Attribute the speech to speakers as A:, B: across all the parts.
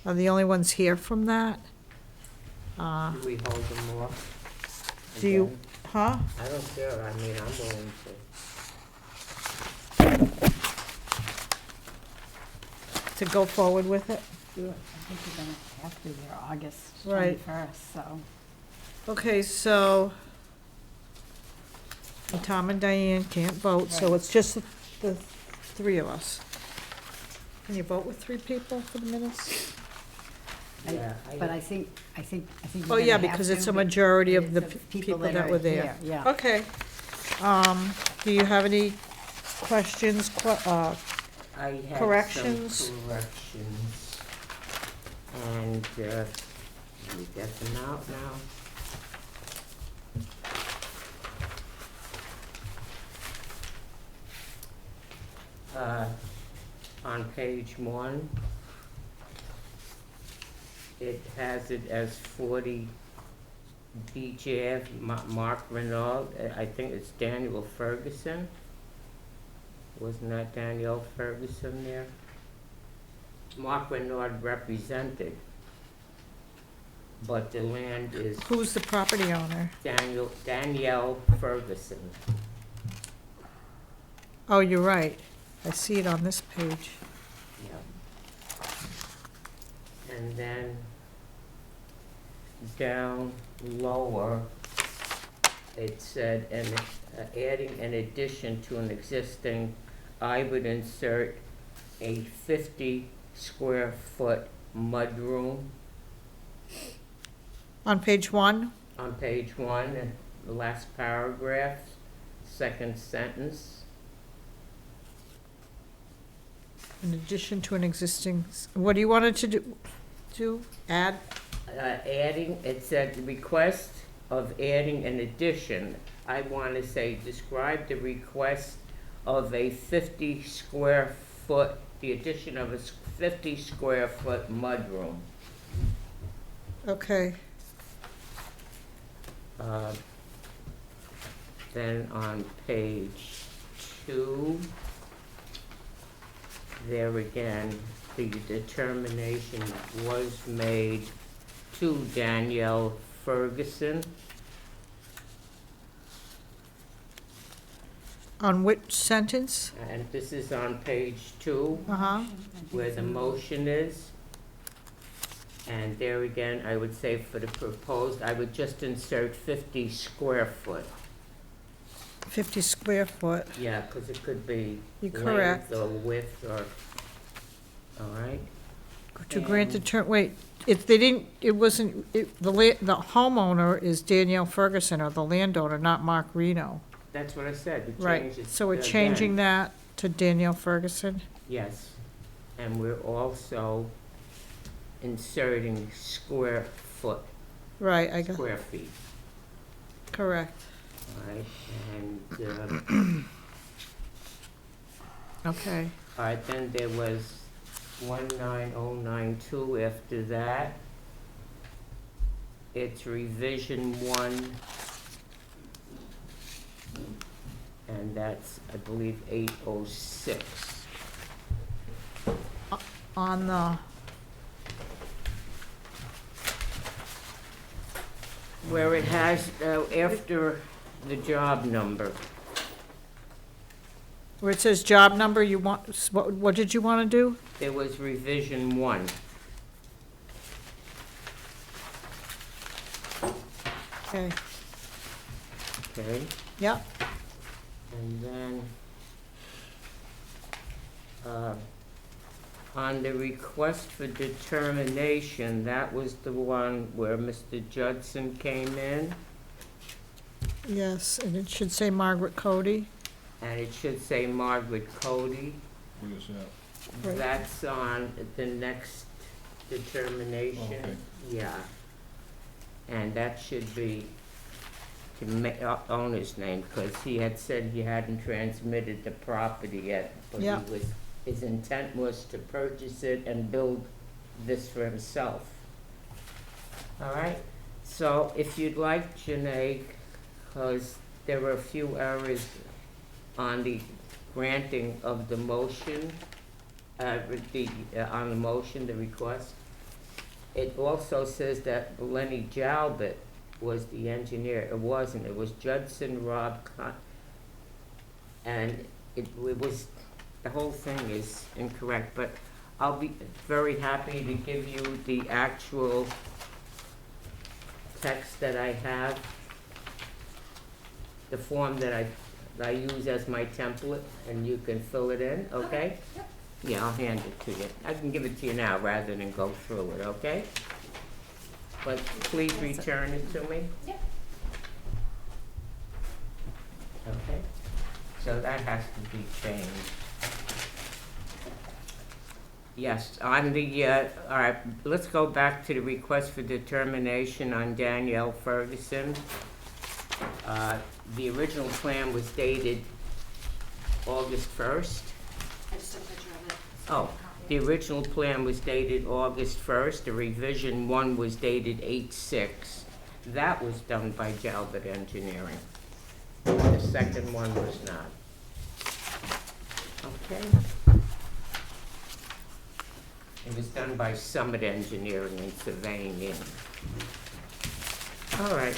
A: are the only ones here from that.
B: Do we hold them off?
A: Do you,
B: again?
A: huh?
B: I don't care, I mean, I'm willing to.
A: To go forward with it?
C: Do it. I think you're gonna have to, they're August
A: Right.
C: 21st, so.
A: Okay, so Tom and Diane can't vote, so
C: Right.
A: it's just the three of us. Can you vote with three people for the minutes?
B: Yeah,
C: But I think you're
A: Oh,
C: gonna
A: yeah,
C: have
A: because it's
C: to
A: a majority of the
C: because
A: people that
C: are
A: were there.
C: here, Yeah.
A: Okay. Do you have any questions,
B: I had
A: corrections?
B: some corrections. And, let me get them out now. On page 1, it has it as 40 Beach Ave, Mark Renault. I think it's Daniel Ferguson. Wasn't that Daniel Ferguson there? Mark Renault represented, but the land is
A: Who's the property owner?
B: Danielle Ferguson.
A: Oh, you're right. I see it on this page.
B: Yep. And then down lower, it said, adding an addition to an existing, I would insert a 50 square foot mudroom
A: On page 1?
B: on page 1, and the last paragraph, second sentence.
A: In addition to an existing, what do you want it to add?
B: Adding, it said request of adding an addition. I want to say, describe the request of a 50 square foot, the addition of a 50 square foot mudroom.
A: Okay.
B: Then on page 2, there again, the determination was made to Danielle Ferguson.
A: On which sentence?
B: And this is on page 2,
A: Uh-huh.
B: where the motion is. And there again, I would say for the proposed, I would just insert 50 square foot.
A: 50 square foot.
B: Yeah, because it could be
A: You're
B: length
A: correct.
B: or width or, all right?
A: To grant the term, wait, if they didn't, it wasn't, the homeowner is Danielle Ferguson, or the landowner, not Mark Reno.
B: That's what I said, we
A: Right,
B: changed it.
A: so we're
B: again.
A: changing that to Danielle Ferguson?
B: Yes, and we're also inserting square foot,
A: Right, I got,
B: square feet,
A: correct.
B: all right? And,
A: Okay.
B: all right, then there was 19092 after that. It's revision 1, and that's, I believe, 806.
A: On the,
B: Where it has, after the job number,
A: where it says job number, you want, what did you want to do?
B: there was revision 1.
A: Okay,
B: Okay,
A: yep,
B: and then, on the request for determination, that was the one where Mr. Judson came in,
A: yes, and it should say Margaret Cody.
B: and it should say Margaret Cody.
D: What is that?
A: Right.
B: That's on the next determination.
D: Okay.
B: Yeah. And that should be to owner's name, because he had said he hadn't transmitted the property yet, but
A: Yeah.
B: his intent was to purchase it and build this for himself. All right, so if you'd like, Janae, because there were a few errors on the granting of the motion, on the motion, the request. It also says that Lenny Jalbert was the engineer. It wasn't, it was Judson Rob and it was, the whole thing is incorrect, but I'll be very happy to give you the actual text that I have, the form that I use as my template, and you can fill it in, okay? Yeah, I'll hand it to you. I can give it to you now rather than go through it, okay? But please return it to me.
E: Yep.
B: Okay, so that has to be changed. Yes, on the, all right, let's go back to the request for determination on Danielle Ferguson. The original plan was dated August 1st.
E: I just took a picture of it.
B: Oh, the original plan was dated August 1st, the revision one was dated 8/6. That was done by Jalbert Engineering. The second one was not. Okay. It was done by Summit Engineering and Surveying Inc. All right.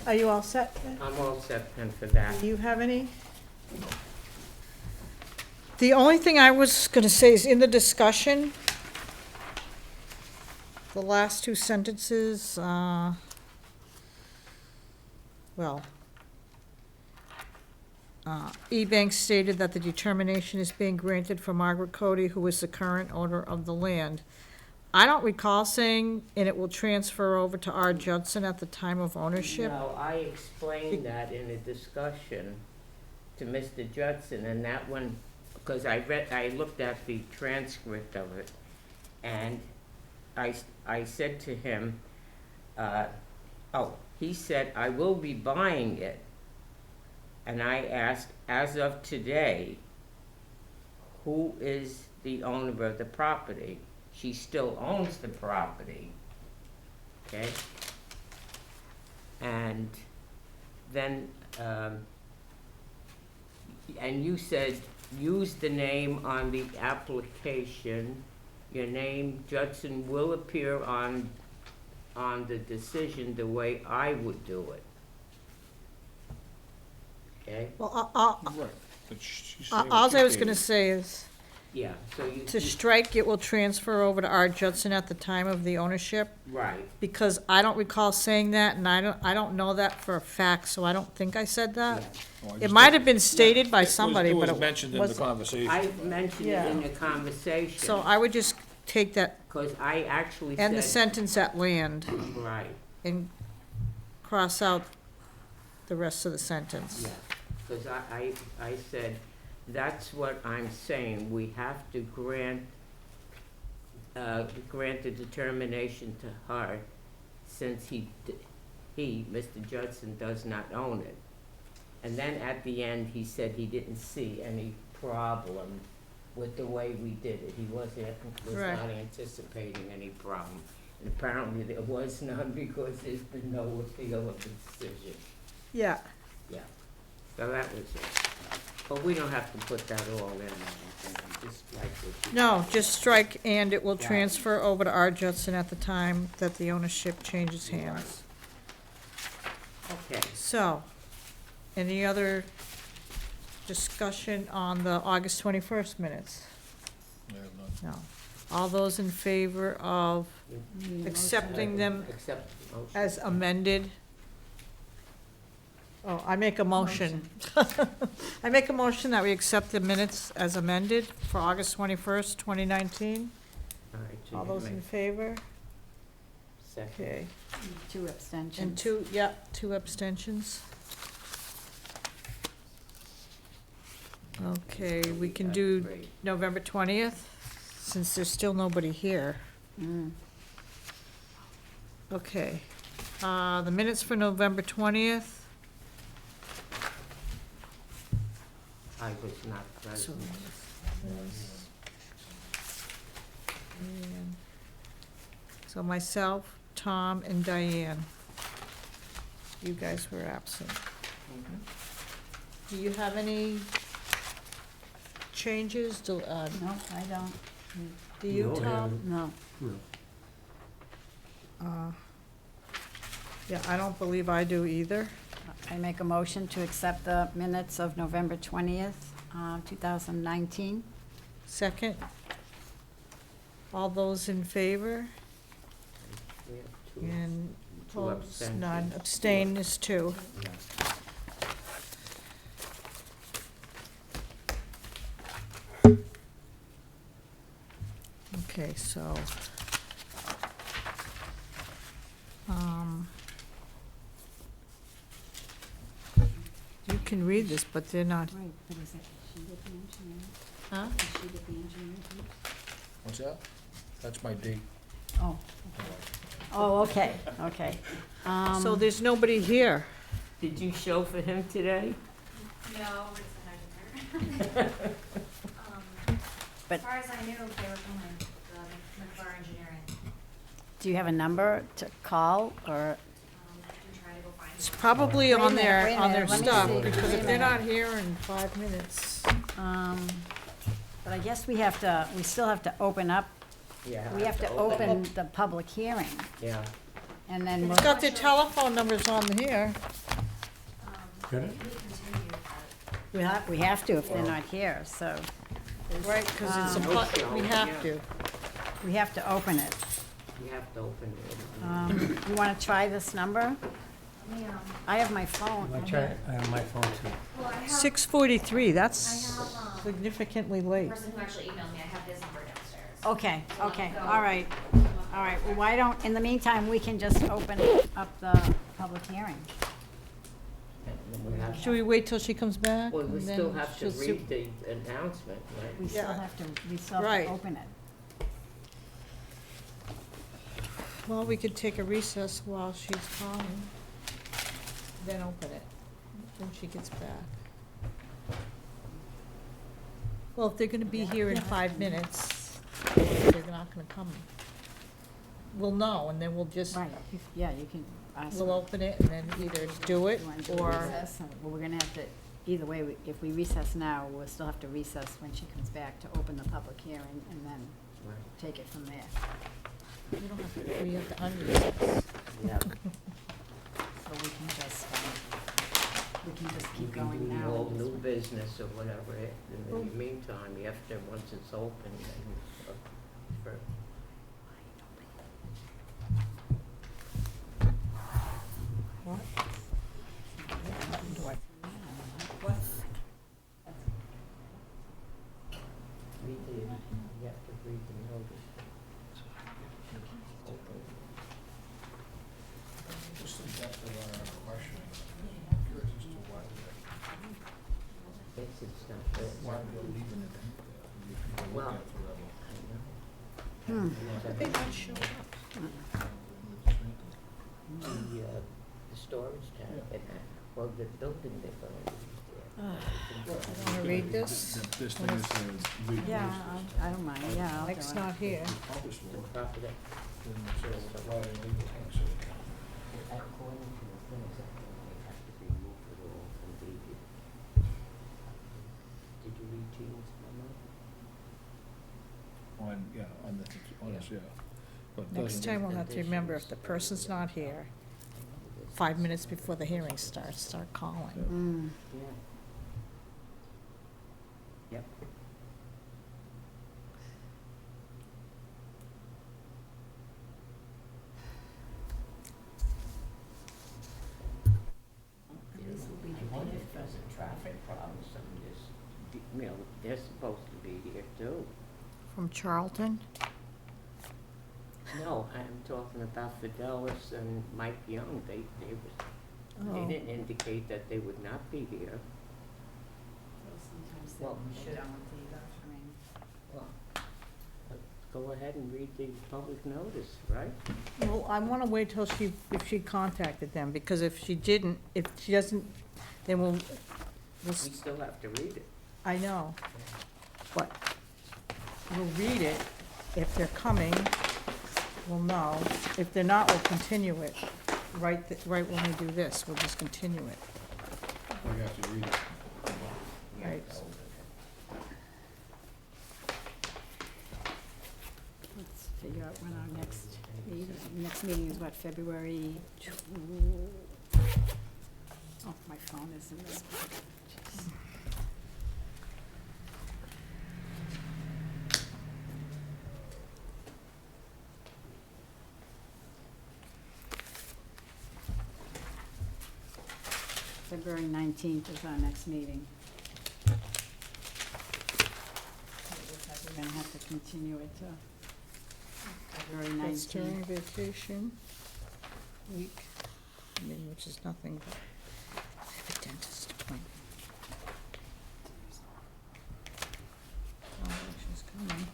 A: Are you all set?
B: I'm all set then for that.
A: Do you have any? The only thing I was gonna say is in the discussion, the last two sentences, E-Bank stated that the determination is being granted for Margaret Cody, who is the current owner of the land. I don't recall saying, and it will transfer over to R. Judson at the time of ownership.
B: No, I explained that in a discussion to Mr. Judson, and that one, because I looked at the transcript of it, and I said to him, he said, I will be buying it. And I asked, as of today, who is the owner of the property? She still owns the property, okay? And then, and you said, use the name on the application. Your name, Judson, will appear on the decision the way I would do it. Okay?
A: Well,
D: Right. But she's saying
A: all
D: what
A: I
D: she
A: was gonna
D: stated.
A: say is,
B: Yeah, so you.
A: to strike, it will transfer over to R. Judson at the time of the ownership,
B: Right,
A: because I don't recall saying that, and I don't know that for a fact, so I don't think I said
B: yeah.
A: that.
D: Oh, I
A: It
D: just
A: might
D: thought-
A: have been stated by
D: It was-
A: somebody, but
D: It
A: it
D: was mentioned in the
A: was,
D: conversation.
B: I mentioned it in
A: Yeah.
B: the conversation.
A: so I would just take that,
B: Because I actually said.
A: end the sentence at land,
B: Right,
A: and cross out the rest of the sentence.
B: yeah, because I said, that's what I'm saying, we have to grant the determination to her, since he, Mr. Judson, does not own it. And then at the end, he said he didn't see any problem with the way we did it. He was
A: Right.
B: not anticipating any problem. And apparently there was none because there's been no appeal of the decision.
A: Yeah,
B: Yeah, so that was it. But we don't have to put that all in, I think, just like what you.
A: no, just strike, and it will
B: Right.
A: transfer over to R. Judson at the time that the ownership changes hands.
B: Okay,
A: So, any other discussion on the August 21st minutes?
D: I have none.
A: No. All those in favor of
C: Need a
A: accepting them
B: accept the motion.
A: as amended? Oh, I make a motion. I make a motion that we accept the minutes as amended for August 21st, 2019.
B: All right, so
A: All
B: you
A: those in
B: make
A: favor?
B: second.
A: Okay.
C: motion. 2 abstentions.
A: And two abstentions. Okay, we can
B: That's
A: do
B: great.
A: November 20th, since there's still nobody here.
C: Mm.
A: Okay, the minutes for November 20th.
B: I was not
A: So,
B: present.
A: and- So myself, Tom, and Diane. You guys were absent.
B: Mhm.
A: Do you have any changes? Do
C: No, I don't.
A: do you,
F: No, I
A: Tom?
C: No.
A: Yeah, I don't believe I do either.
C: I make a motion to accept the minutes of November 20th, 2019.
A: Second? All those in favor?
B: We have two.
A: And
B: Two
A: opposed, none.
B: abstentions.
A: Abstain is two. Okay, so, you can read this, but they're not,
C: Right, but is it, she did the engineering?
A: huh?
C: Did she did the engineering too?
D: What's that? That's my date.
C: Oh. Oh, okay, okay.
A: So there's nobody here.
B: Did you show for him today?
E: No, we're just not in there.
C: But-
E: As far as I knew, they were coming, the McFar Engineering.
C: Do you have a number to call, or?
E: I can try to go find
A: It's
E: it.
A: probably
C: Wait a
A: on
C: minute,
A: their,
C: wait a
A: on their
C: minute, let me
A: stuff,
C: see.
A: because
C: Wait
A: if
C: a
A: they're not
C: minute.
A: here in 5 minutes.
C: But I guess we have to, we still have to open up,
B: Yeah.
C: we have to open the public hearing,
B: Yeah.
C: and then we'll,
A: It's got their telephone numbers on here.
F: Got it?
E: We continued, but
C: we have to if they're not here, so
A: Right, because it's a, we have to.
C: we have to open it.
B: You have to open it.
C: You want to try this number?
E: let me,
C: I have my phone.
F: I try, I have my phone too.
E: well, I have,
A: 6:43, that's
E: I have,
A: significantly
E: the
A: late.
E: person who actually emailed me, I have his number downstairs.
C: Okay,
E: So let me
C: okay,
E: go.
C: all right, all right. Well, why don't, in the meantime, we can just open up the public hearing.
B: And then we have-
A: Should we wait till she comes back?
B: Well, we
A: and
B: still
A: then
B: have to
A: she'll see-
B: read the announcement, right?
C: We still
A: Yeah.
C: have to, we still have
A: Right.
C: to open it.
A: Well, we could take a recess while she's calling, then open it, when she gets back. Well, if they're gonna be here in 5 minutes, they're not gonna come. We'll know, and then we'll just,
C: Right, yeah, you can ask.
A: we'll open it and then either do it
C: You wanna do a
A: or,
C: recess? Well, we're gonna have to, either way, if we recess now, we'll still have to recess when she comes back to open the public hearing and then
B: Right.
C: take it from there.
A: we don't have to, we have to unrecess.
B: Yeah.
C: So we can just
B: You
C: keep
B: can
C: going
B: do
C: now.
B: the old new business or whatever, and in the meantime, after, once it's open, then, for,
A: What?
B: read the, you have to read the notice.
D: Just in depth of our questioning, curious as to why
B: It's not good.
D: they're leaving it, you can look
B: Well-
D: at forever.
A: Did they not show up?
B: The storage tank and that, well, the building they're going to use there.
A: Wanna read this?
D: This thing is, legal
C: Yeah,
D: business.
C: I don't mind, yeah, I'll do
A: Mike's
C: it.
A: not here.
D: Published
B: The
D: law,
B: property,
D: then so why are legal things, so
B: according to the things, they have to remove it all from the, did you read Gene's memo?
D: on, yeah, on this, yeah. But
A: Next
D: doesn't-
A: time we'll have to remember if the person's not here, 5 minutes before the hearing starts, start calling.
C: Mm.
B: Yeah. Yep. I wonder if there's a traffic problem, some of this, you know, they're supposed to be here too.
A: From Charlton?
B: No, I'm talking about Fidelis and Mike Young, they
A: Oh.
B: didn't indicate that they would not be here.
C: Sometimes
B: Well,
C: they
B: should-
C: don't either, I mean.
B: Well, go ahead and read the public notice, right?
A: Well, I wanna wait till if she contacted them, because if she didn't, if she doesn't, then we'll
B: We still have to read it.
A: I know, but we'll read it. If they're coming, we'll know. If they're not, we'll continue it. Right when we do this, we'll just continue it.
D: We have to read it.
A: Right.
C: out when our next meeting is what, February? Oh, my phone is in this. Jeez. February 19th is our next meeting. Looks like we're gonna have to continue it to February
A: That's during
C: 19th.
A: vacation week, I mean, which is nothing but, I have a dentist appointment. Oh, she's coming.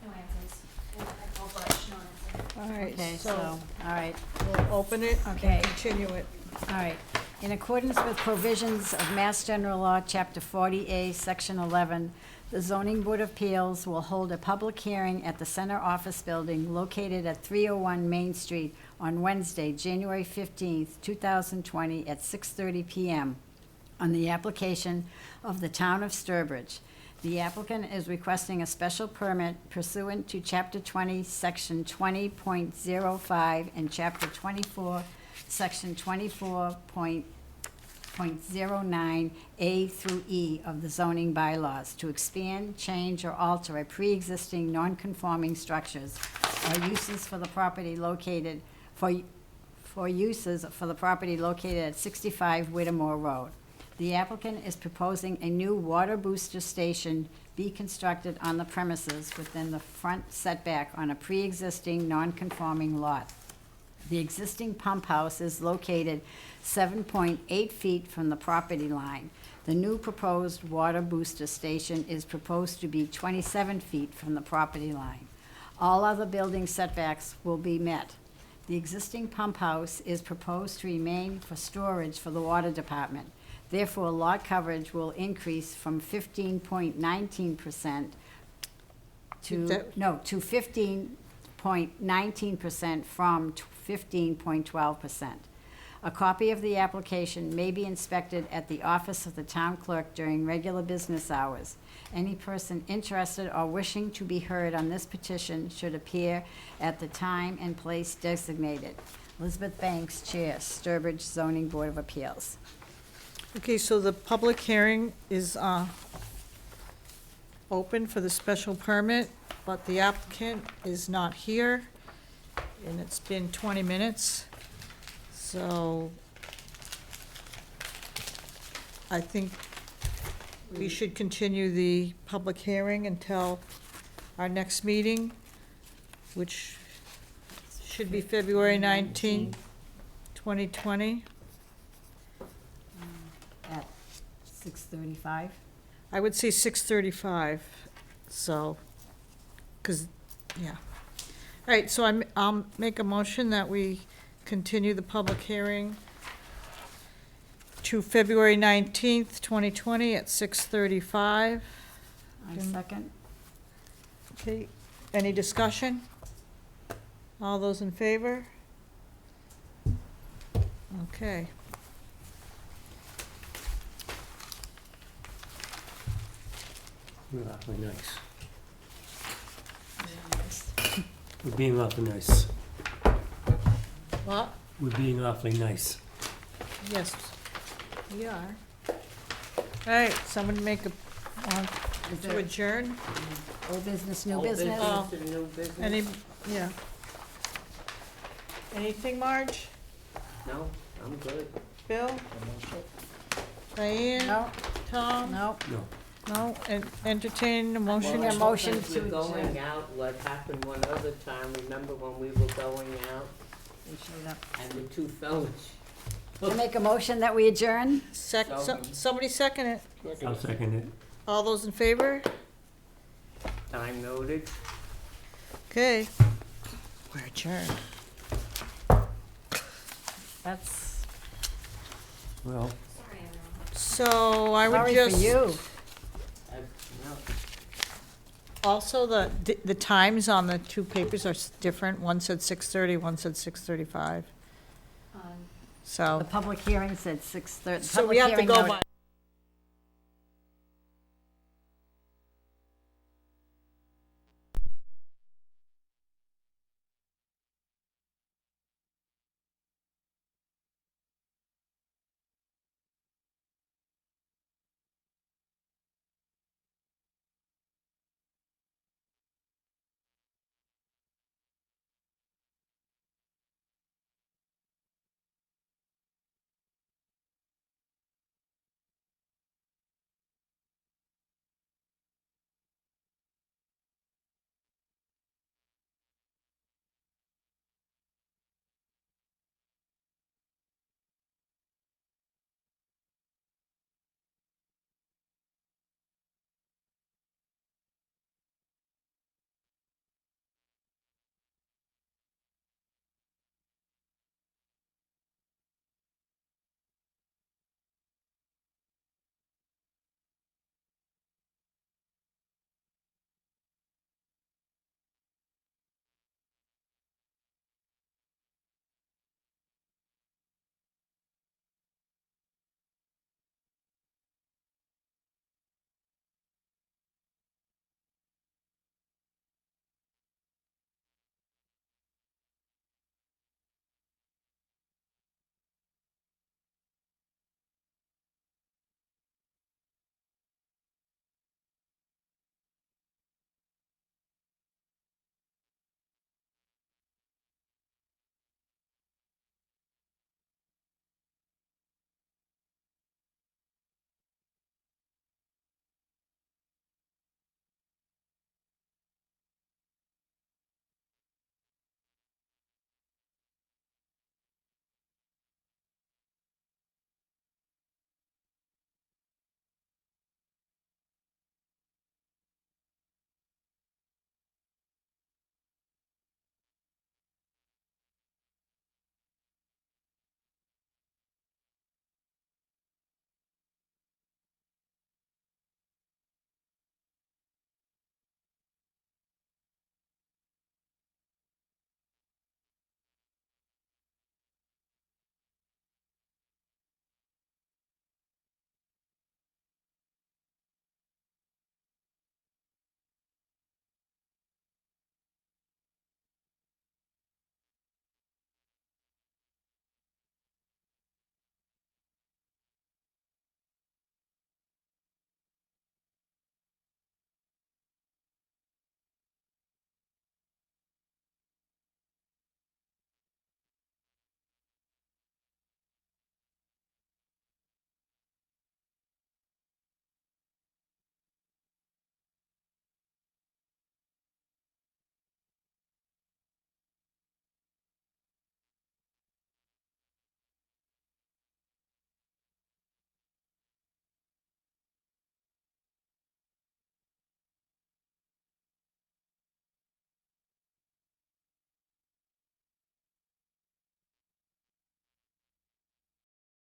E: No answers. I called Butch, no answer.
A: All right,
C: Okay, so,
A: so
C: all right,
A: we'll open it
C: Okay.
A: and continue it.
C: all right. In accordance with provisions of Mass General Law, Chapter 40A, Section 11, the Zoning Board of Appeals will hold a public hearing at the Center Office Building located at 301 Main Street on Wednesday, January 15th, 2020, at 6:30 PM on the application of the Town of Sturbridge. The applicant is requesting a special permit pursuant to Chapter 20, Section 20.05, and Chapter 24, Section 24.09 A through E of the zoning bylaws to expand, change, or alter a pre-existing non-conforming structures or uses for the property located, for uses for the property located at 65 Whittemore Road. The applicant is proposing a new water booster station be constructed on the premises within the front setback on a pre-existing non-conforming lot. The existing pump house is located 7.8 feet from the property line. The new proposed water booster station is proposed to be 27 feet from the property line. All other building setbacks will be met. The existing pump house is proposed to remain for storage for the water department. Therefore, lot coverage will increase from 15.19% to 15.19% from 15.12%. A copy of the application may be inspected at the office of the town clerk during regular business hours. Any person interested or wishing to be heard on this petition should appear at the time and place designated. Elizabeth Banks, Chair, Sturbridge Zoning Board of Appeals.
A: Okay, so the public hearing is open for the special permit, but the applicant is not here, and it's been 20 minutes. So I think we should continue the public hearing until our next meeting, which should be February 19th, 2020.
C: At 6:35.
A: I would say 6:35, so, because, yeah. All right, so I'll make a motion that we continue the public hearing to February 19th, 2020 at 6:35.
C: I second.
A: Okay, any discussion? All those in favor? Okay.
F: You're awfully nice. We're being awfully nice.
A: What?
F: We're being awfully nice.
A: Yes, we are. All right, someone make a,
C: Is
A: to
C: there
A: adjourn?
C: old business, new
B: Old
C: business?
A: Oh.
B: and new business?
A: Any, yeah. Anything, Marge?
B: No, I'm good.
A: Bill? Diane?
C: No,
A: Tom?
C: no.
F: No.
A: No, and entertain a motion?
C: Well,
B: Well,
C: motion
B: since
C: to
B: we're going
C: adjourn.
B: out, what happened one other time, remember when we were going out
C: They showed up.
B: and the two fellas?
C: I make a motion that we adjourn?
A: Somebody second it.
F: I'll second it.
A: All those in favor?
B: Time noted.
A: Okay. We're adjourned.
C: That's,
F: Well,
E: Sorry, everyone.
A: So I would
C: sorry
A: just.
C: for you.
B: No.
A: Also, the times on the two papers are different. One said 6:30, one said 6:35.
E: Um,
A: So,
C: The public hearing said 6:30.
A: so we have to go by